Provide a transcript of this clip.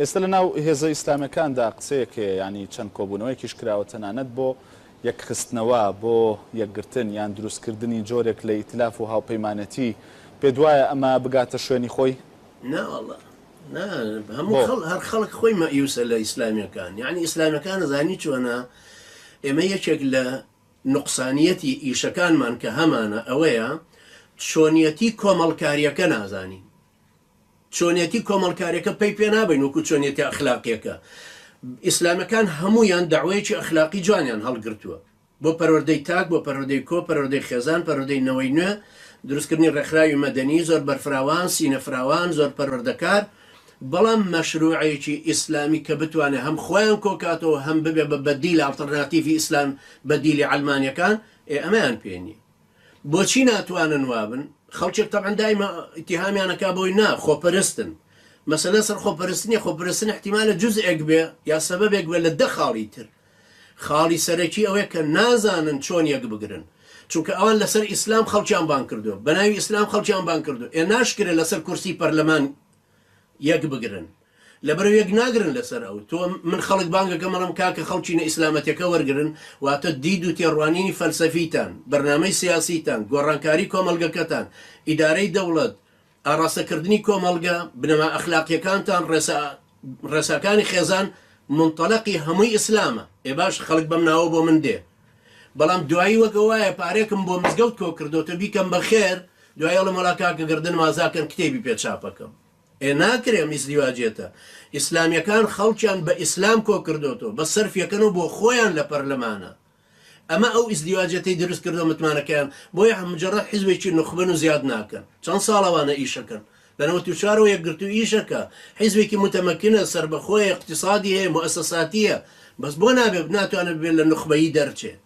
ئێستا لە ناو هێزە ئیسلامەکاندا قسەیەک ینی چەند کۆبوونەوەیکیش کراوە تەنانەت بۆ یەکخستنەوە بۆ یەکگرتن یان دروستکردنی جۆرێک لە ئیتلاف و هاوپەیمانەتی پێ دوایە ئەمە بگاتە شوێنی خۆی؟ ناوەڵە هەموو هەر خەڵک خۆی مەئیوسە لە ئیسلامیەکان، یعنی ئیسلامیەکان نەزانی چۆنە ئێمە یەکێک لە نوقسانیەتی ئیشەکانمان کە هەمانە ئەوەیە چۆنیەتی کۆمەڵکاریەکە نازانی، چۆنیەتی کۆمەڵکاریەکە پێی پێ نابین وەکو چۆنیەتی ئەخلاقیەکە. ئیسلامەکان هەمویان داوایەکی ئەخلاقی جوانیان هەڵگرتووە بۆ پەروەردەی تاک، بۆ پەروەردەی کۆ، پەروەردەی خێزان، پەروەردەی نەوەی نوێ، دروستکردنی ڕێکخراوی مەدەنی، زۆر بەرفراوان، سینەفراوان، زۆر پەروەردەکار. بەڵام مەشروعەیەکی ئیسلامی کە بتوانێت هەم خۆیان کۆکاتەوە هەم ببێ بە بەدیل ئالتەرناتیڤی ئیسلام بەدیلی ئەڵمانیەکان ئەمەیان پێ نییە. بۆچی ناتوانن وابن؟ خەڵکێک تەبعەن دایمە ئیتیهامیانەکا بۆی نا خۆپەرستن. مەسەلە سەر خۆپەرستنی، خۆپەرستن احتیمالە جوزئێک بێ یا سەبەبێک بێ لە 10 خاڵی تر. خاڵی سەرەکی ئەوەیە کە نازانن چۆن یەک بگرن، چونکە ئەوان لەسەر ئیسلام خەڵکیان بان کردو، بەناوی ئیسلام خەڵکیان بان کردو، ناشکرێ لەسەر کورسی پەرلەمان یەک بگرن، لەبەرەوە یەک ناگرن لەسەر ئەو. تۆ من خەڵک بانگەکە مەڵم کاکە خەڵکی نە ئیسلامەتەکە وەرگرن، واتە دید و تێڕوانینی فەلسەفیتان، بەرنامەی سیاسیتان، گۆڕانکاری کۆمەلگەکەتان، ئیدارەی دەوڵەت، ئاڕاستەکردنی کۆمەلگە، بنەما ئەخلاقیەکانتان، ڕێساکانی خێزان منتەلەقی هەمووی ئیسلامە. باش خەڵک بەم ناوە بۆ من دێ، بەڵام دوایی وەکە وایە پارێکم بۆ مزگەوت کۆ کردوتە بیکەم بە خێر، دوای لە مەڵاکاکە گردن مازاکەن کتێبی پێچاپەکەم. ناکرێم ئیزدیواجێتە. ئیسلامیەکان خەڵکیان بە ئیسلام کۆ کردوتەوە، بە سەرفیەکەنەوە بۆ خۆیان لە پەرلەمانە. ئەمە ئەو ئیزدیواجەتی دروست کردو متمانەکەیان، بۆیە مجرد حیزبێکی نخبن و زیاد ناکەن. چەند ساڵەوانە ئیشەکەن لە 94 یەکگرتو ئیشەکە، حیزبێکی متەمەکنە، سەربەخۆی اقتصادی هەیە، مؤسساتیە، بەس بۆ ناتوانێت بێت لە نخبەیی دەرچێت.